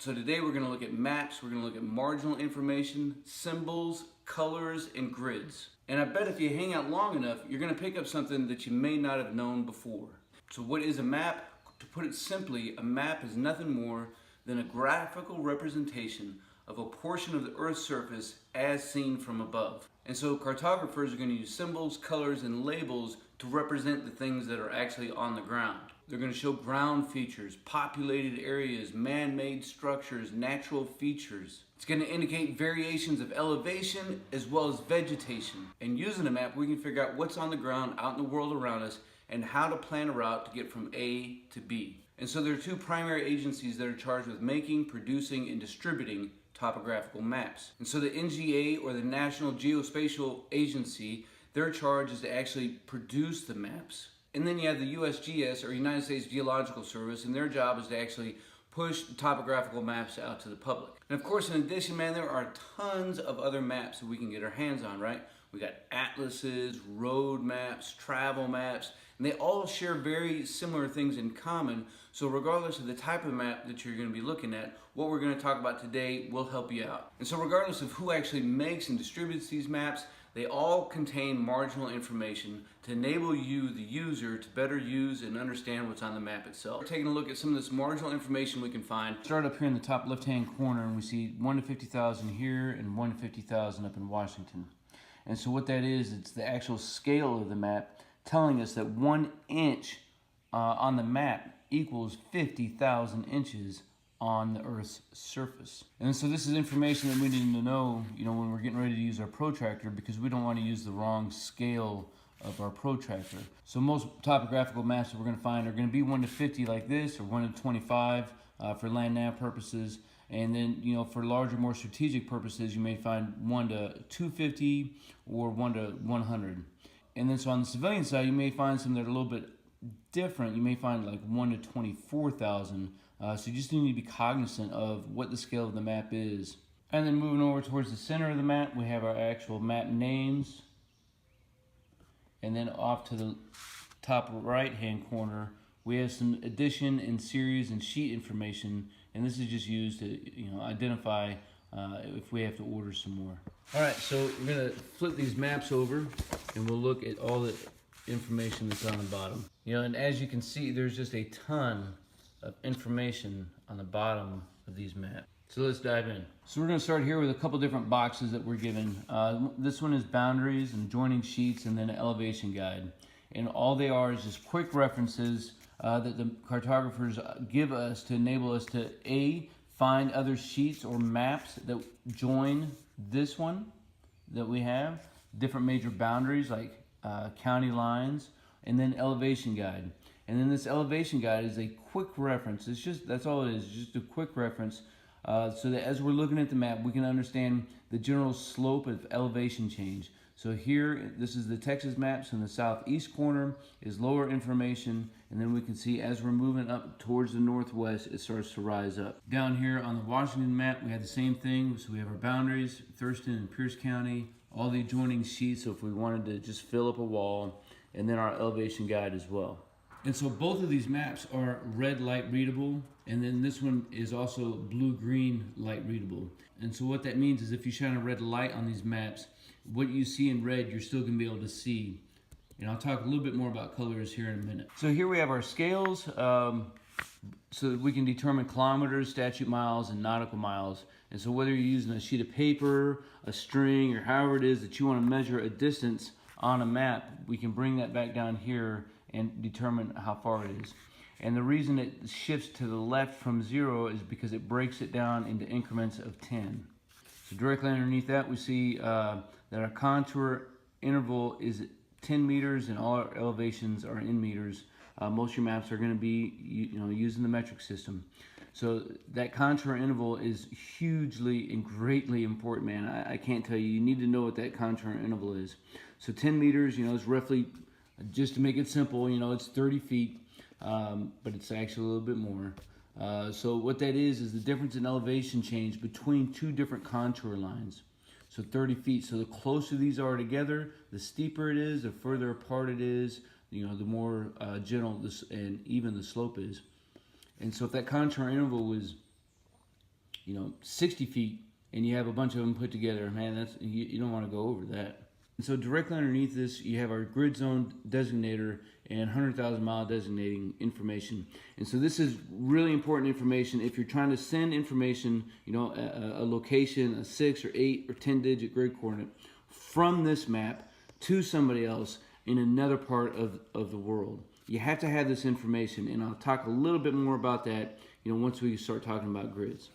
So today we're going to look at maps, we're going to look at marginal information, symbols, colors, and grids. And I bet if you hang out long enough, you're going to pick up something that you may not have known before. So what is a map? To put it simply, a map is nothing more than a graphical representation of a portion of the Earth's surface as seen from above. And so cartographers are going to use symbols, colors, and labels to represent the things that are actually on the ground. They're going to show ground features, populated areas, man-made structures, natural features. It's going to indicate variations of elevation as well as vegetation. And using a map, we can figure out what's on the ground out in the world around us and how to plan a route to get from A to B. And so there are two primary agencies that are charged with making, producing, and distributing topographical maps. And so the NGA, or the National Geospatial Agency, their charge is to actually produce the maps. And then you have the USGS, or United States Geological Service, and their job is to actually push topographical maps out to the public. And of course, in addition, man, there are tons of other maps that we can get our hands on, right? We got atlases, road maps, travel maps, and they all share very similar things in common. So regardless of the type of map that you're going to be looking at, what we're going to talk about today will help you out. And so regardless of who actually makes and distributes these maps, they all contain marginal information to enable you, the user, to better use and understand what's on the map itself. We're taking a look at some of this marginal information we can find. Start up here in the top left-hand corner, and we see 1 to 50,000 here and 1 to 50,000 up in Washington. And so what that is, it's the actual scale of the map telling us that 1 inch on the map equals 50,000 inches on the Earth's surface. And so this is information that we need to know, when we're getting ready to use our protractor, because we don't want to use the wrong scale of our protractor. So most topographical maps that we're going to find are going to be 1 to 50 like this, or 1 to 25 for land nav purposes. And then, for larger, more strategic purposes, you may find 1 to 250 or 1 to 100. And then so on the civilian side, you may find some that are a little bit different. You may find like 1 to 24,000. So you just need to be cognizant of what the scale of the map is. And then moving over towards the center of the map, we have our actual map names. And then off to the top right hand corner, we have some edition and series and sheet information. And this is just used to identify if we have to order some more. All right, so we're going to flip these maps over and we'll look at all the information that's on the bottom. And as you can see, there's just a ton of information on the bottom of these maps. So let's dive in. So we're going to start here with a couple different boxes that we're given. This one is boundaries and joining sheets, and then an elevation guide. And all they are is just quick references that the cartographers give us to enable us to find other sheets or maps that join this one that we have, different major boundaries like county lines, and then elevation guide. And then this elevation guide is a quick reference. That's all it is, just a quick reference so that as we're looking at the map, we can understand the general slope of elevation change. So here, this is the Texas map, so in the southeast corner is lower information, and then we can see as we're moving up towards the northwest, it starts to rise up. Down here on the Washington map, we have the same thing. So we have our boundaries, Thurston and Pierce County, all the adjoining sheets, so if we wanted to just fill up a wall, and then our elevation guide as well. And so both of these maps are red light readable, and then this one is also blue-green light readable. And so what that means is if you shine a red light on these maps, what you see in red, you're still going to be able to see. And I'll talk a little bit more about colors here in a minute. So here we have our scales, so that we can determine kilometers, statute miles, and nautical miles. And so whether you're using a sheet of paper, a string, or however it is that you want to measure a distance on a map, we can bring that back down here and determine how far it is. And the reason it shifts to the left from 0 is because it breaks it down into increments of 10. So directly underneath that, we see that our contour interval is 10 meters and all our elevations are in meters. Most of your maps are going to be using the metric system. So that contour interval is hugely and greatly important, man. I can't tell you. You need to know what that contour interval is. So 10 meters, is roughly, just to make it simple, it's 30 feet, but it's actually a little bit more. So what that is the difference in elevation change between two different contour lines. So 30 feet. So the closer these are together, the steeper it is, the further apart it is, the more gentle and even the slope is. And so if that contour interval was 60 feet and you have a bunch of them put together, man, you don't want to go over that. And so directly underneath this, you have our grid zone designator and 100,000 mile designating information. And so this is really important information if you're trying to send information, a location, a 6 or 8 or 10 digit grid coordinate from this map to somebody else in another part of the world. You have to have this information, and I'll talk a little bit more about that, once we start talking about grids.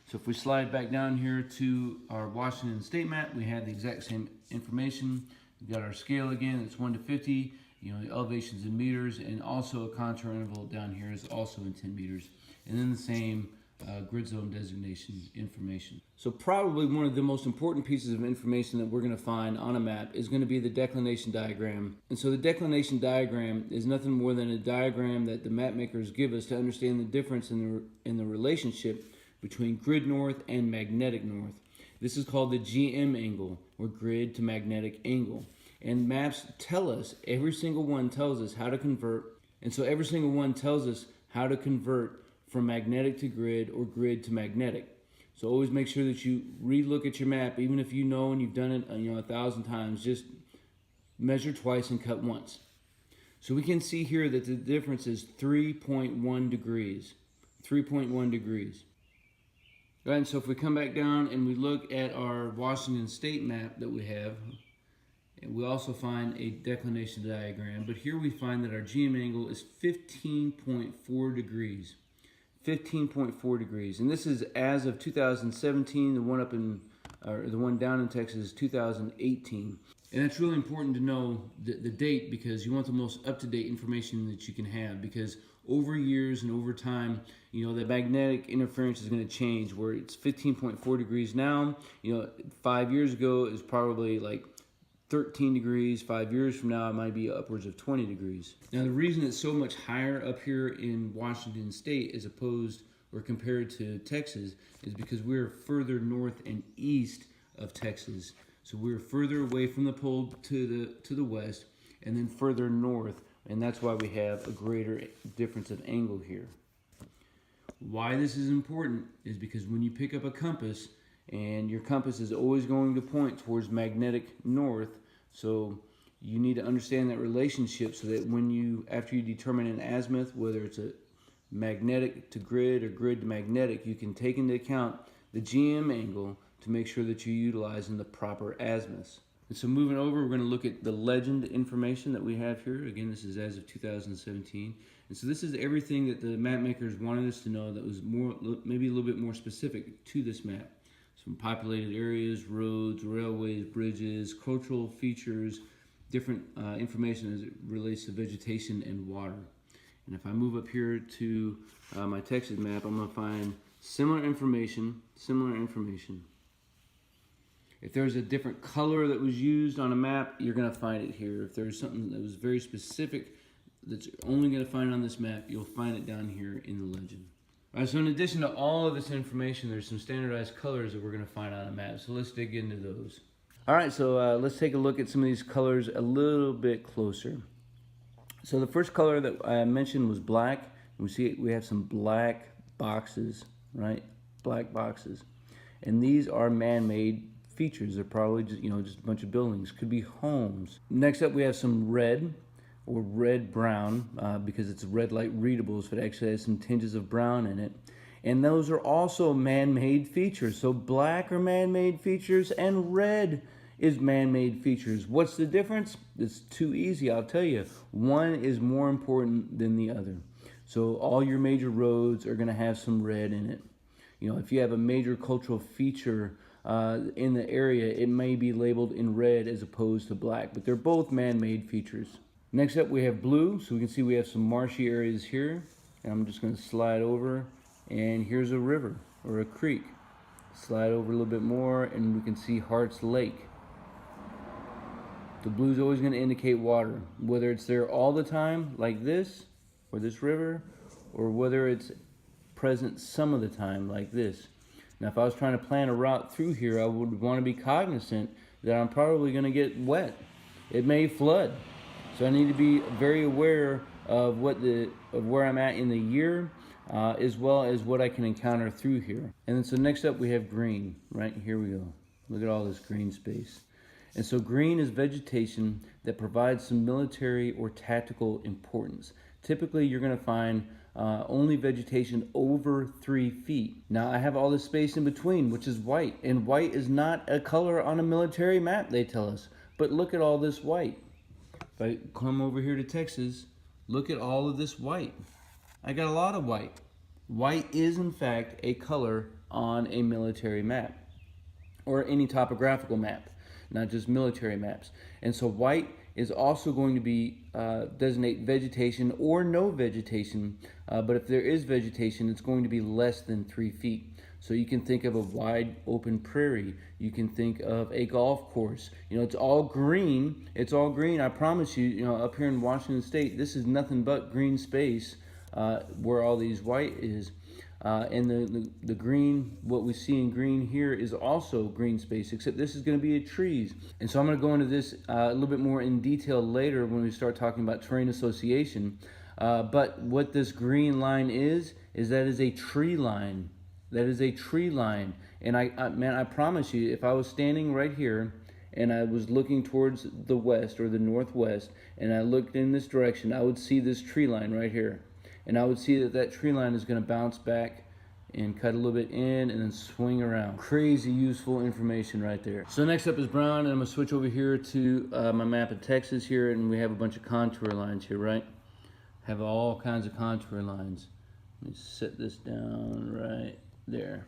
So if we slide back down here to our Washington State map, we have the exact same information. We've got our scale again, it's 1 to 50, the elevations in meters, and also a contour interval down here is also in 10 meters. And then the same grid zone designation information. So probably one of the most important pieces of information that we're going to find on a map is going to be the declination diagram. And so the declination diagram is nothing more than a diagram that the map makers give us to understand the difference in the relationship between grid north and magnetic north. This is called the GM angle, or grid to magnetic angle. And maps tell us, every single one tells us how to convert. And so every single one tells us how to convert from magnetic to grid or grid to magnetic. So always make sure that you re-look at your map, even if you know and you've done it 1,000 times, just measure twice and cut once. So we can see here that the difference is 3.1 degrees. 3.1 degrees. Right, and so if we come back down and we look at our Washington State map that we have, and we also find a declination diagram, but here we find that our GM angle is 15.4 degrees. 15.4 degrees, and this is as of 2017. The one down in Texas is 2018, and that's really important to know the date, because you want the most up-to-date information that you can have, because over years and over time, the magnetic interference is going to change. Where it's 15.4 degrees now, 5 years ago it was probably like 13 degrees. 5 years from now, it might be upwards of 20 degrees. Now, the reason it's so much higher up here in Washington State as opposed or compared to Texas is because we're further north and east of Texas. So we're further away from the pole to the west, and then further north, and that's why we have a greater difference of angle here. Why this is important is because when you pick up a compass, and your compass is always going to point towards magnetic north, so you need to understand that relationship so that after you determine an azimuth, whether it's a magnetic to grid or grid to magnetic, you can take into account the GM angle to make sure that you're utilizing the proper azimuths. And so moving over, we're going to look at the legend information that we have here. Again, this is as of 2017. And so this is everything that the map makers wanted us to know that was maybe a little bit more specific to this map. Some populated areas, roads, railways, bridges, cultural features, different information as it relates to vegetation and water. And if I move up here to my Texas map, I'm going to find similar information. If there's a different color that was used on a map, you're going to find it here. If there's something that was very specific that's only going to find on this map, you'll find it down here in the legend. All right, so in addition to all of this information, there's some standardized colors that we're going to find on a map. So let's dig into those. All right, so let's take a look at some of these colors a little bit closer. So the first color that I mentioned was black. We have some black boxes, right? Black boxes. And these are man-made features. They're probably just a bunch of buildings. Could be homes. Next up, we have some red, or red-brown, because it's red light readables, but it actually has some tinges of brown in it. And those are also man-made features. So black are man-made features, and red is man-made features. What's the difference? It's too easy, I'll tell you. One is more important than the other. So all your major roads are going to have some red in it. If you have a major cultural feature in the area, it may be labeled in red as opposed to black, but they're both man-made features. Next up, we have blue. So we can see we have some marshy areas here. And I'm just going to slide over, and here's a river or a creek. Slide over a little bit more, and we can see Hart's Lake. The blue is always going to indicate water, whether it's there all the time, like this, or this river, or whether it's present some of the time, like this. Now, if I was trying to plan a route through here, I would want to be cognizant that I'm probably going to get wet. It may flood. So I need to be very aware of where I'm at in the year, as well as what I can encounter through here. And then so next up we have green, right? Here we go. Look at all this green space. And so green is vegetation that provides some military or tactical importance. Typically you're gonna find only vegetation over 3 feet. Now I have all this space in between, which is white, and white is not a color on a military map, they tell us. But look at all this white. If I come over here to Texas, look at all of this white. I got a lot of white. White is in fact a color on a military map, or any topographical map, not just military maps. And so white is also going to be designate vegetation or no vegetation, but if there is vegetation, it's going to be less than 3 feet. So you can think of a wide open prairie. You can think of a golf course. You know, it's all green. It's all green. I promise you, you know, up here in Washington State, this is nothing but green space where all these white is. And the green, what we see in green here is also green space, except this is going to be trees. And so I'm going to go into this a little bit more in detail later when we start talking about terrain association. But what this green line is that is a tree line. That is a tree line. And man, I promise you, if I was standing right here and I was looking towards the west or the northwest, and I looked in this direction, I would see this tree line right here. And I would see that that tree line is going to bounce back and cut a little bit in and then swing around. Crazy useful information right there. So next up is brown, and I'm going to switch over here to my map of Texas here, and we have a bunch of contour lines here, right? Have all kinds of contour lines. Let me set this down right there.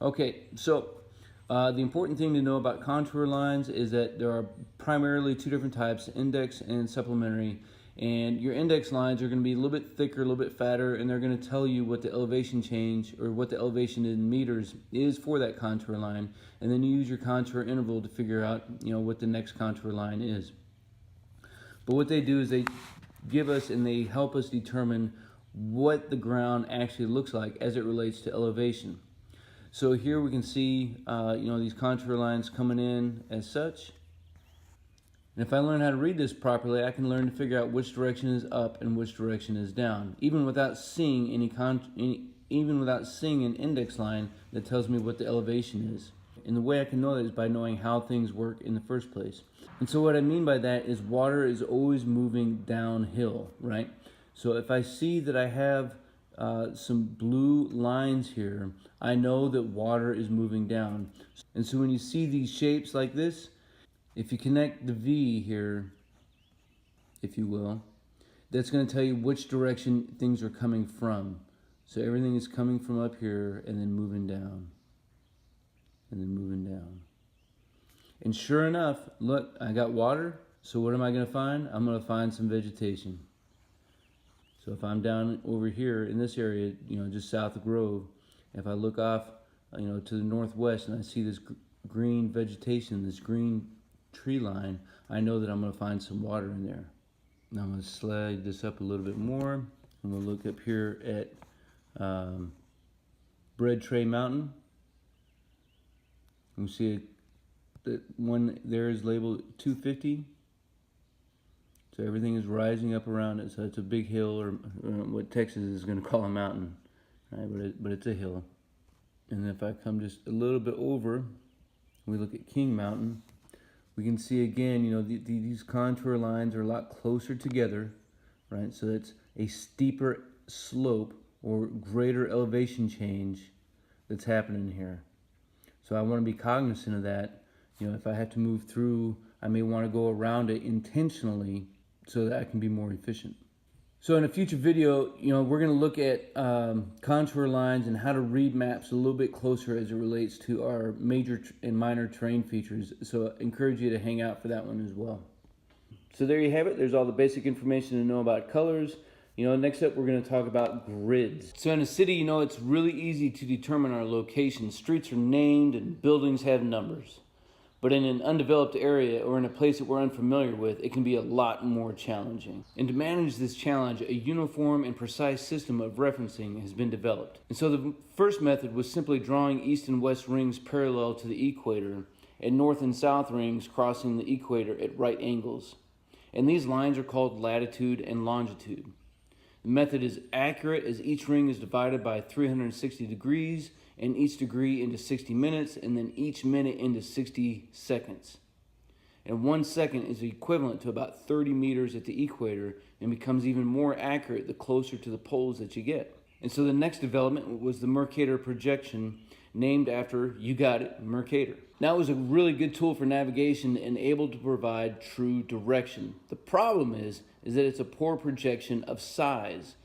Okay, so the important thing to know about contour lines is that there are primarily 2 different types, index and supplementary. And your index lines are going to be a little bit thicker, a little bit fatter, and they're going to tell you what the elevation change or what the elevation in meters is for that contour line. And then you use your contour interval to figure out, you know, what the next contour line is. But what they do is they give us and they help us determine what the ground actually looks like as it relates to elevation. So here we can see, you know, these contour lines coming in as such. And if I learn how to read this properly, I can learn to figure out which direction is up and which direction is down, even without seeing even without seeing an index line that tells me what the elevation is. And the way I can know that is by knowing how things work in the first place. And so what I mean by that is water is always moving downhill, right? So if I see that I have some blue lines here, I know that water is moving down. And so when you see these shapes like this, if you connect the V here, if you will, that's going to tell you which direction things are coming from. So everything is coming from up here and then moving down. And then moving down. And sure enough, look, I got water. So what am I going to find? I'm going to find some vegetation. So if I'm down over here in this area, you know, just south of Grove, if I look off, you know, to the northwest and I see this green vegetation, this green tree line, I know that I'm going to find some water in there. Now I'm going to slide this up a little bit more. I'm going to look up here at Bread Tray Mountain. You see that one there is labeled 250. So everything is rising up around it. So it's a big hill, or what Texas is going to call a mountain, right? But it's a hill. And if I come just a little bit over, we look at King Mountain. We can see again, you know, these contour lines are a lot closer together, right? So it's a steeper slope or greater elevation change that's happening here. So I want to be cognizant of that. You know, if I have to move through, I may want to go around it intentionally so that I can be more efficient. So in a future video, you know, we're going to look at contour lines and how to read maps a little bit closer as it relates to our major and minor terrain features. So I encourage you to hang out for that one as well. So there you have it. There's all the basic information to know about colors. You know, next up we're going to talk about grids. So in a city, you know, it's really easy to determine our location. Streets are named and buildings have numbers. But in an undeveloped area or in a place that we're unfamiliar with, it can be a lot more challenging. And to manage this challenge, a uniform and precise system of referencing has been developed. And so the first method was simply drawing east and west rings parallel to the equator and north and south rings crossing the equator at right angles. And these lines are called latitude and longitude. The method is accurate as each ring is divided by 360 degrees and each degree into 60 minutes and then each minute into 60 seconds. And 1 second is equivalent to about 30 meters at the equator and becomes even more accurate the closer to the poles that you get. And so the next development was the Mercator projection, named after, you got it, Mercator. Now it was a really good tool for navigation and able to provide true direction. The problem is that it's a poor projection of size.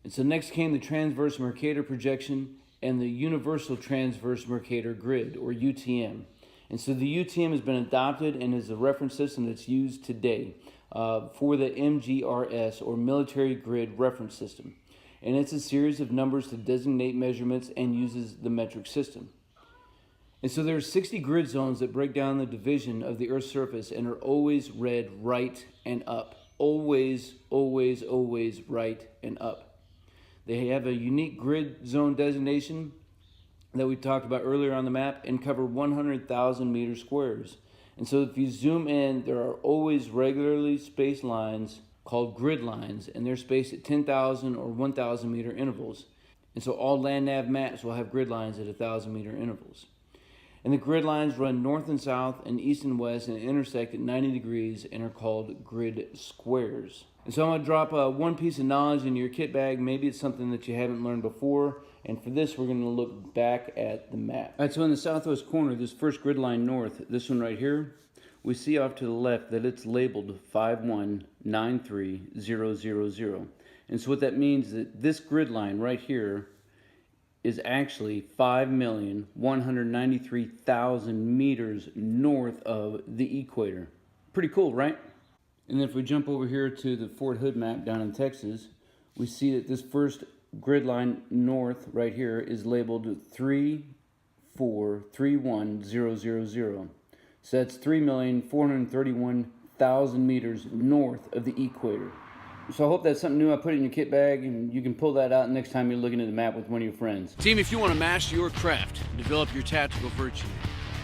And so next came the transverse Mercator projection and the universal transverse Mercator grid, or UTM. And so the UTM has been adopted and is a reference system that's used today for the MGRS, or Military Grid Reference System. And it's a series of numbers to designate measurements and uses the metric system. And so there are 60 grid zones that break down the division of the Earth's surface and are always read right and up. Always, always, always right and up. They have a unique grid zone designation that we talked about earlier on the map and cover 100,000 meter squares. And so if you zoom in, there are always regularly spaced lines called grid lines, and they're spaced at 10,000 or 1,000 meter intervals. And so all land nav maps will have grid lines at 1,000 meter intervals. And the grid lines run north and south and east and west and intersect at 90 degrees and are called grid squares. And so I'm going to drop one piece of knowledge in your kit bag. Maybe it's something that you haven't learned before. And for this, we're going to look back at the map. All right, so in the southwest corner, this first grid line north, this one right here, we see off to the left that it's labeled 5193000. And so what that means is that this grid line right here is actually 5,193,000 meters north of the equator. Pretty cool, right? And then if we jump over here to the Fort Hood map down in Texas, we see that this first grid line north right here is labeled 3431000. So that's 3,431,000 meters north of the equator. So I hope that's something new I put in your kit bag, and you can pull that out next time you're looking at the map with one of your friends. Team, if you want to master your craft and develop your tactical virtue,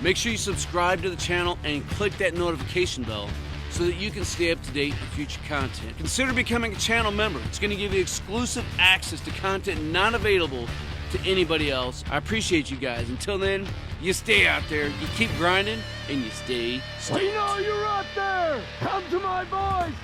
make sure you subscribe to the channel and click that notification bell so that you can stay up to date with future content. Consider becoming a channel member. It's going to give you exclusive access to content not available to anybody else. I appreciate you guys. Until then, you stay out there, you keep grinding, and you stay straight. We know you're out there! Come to my voice!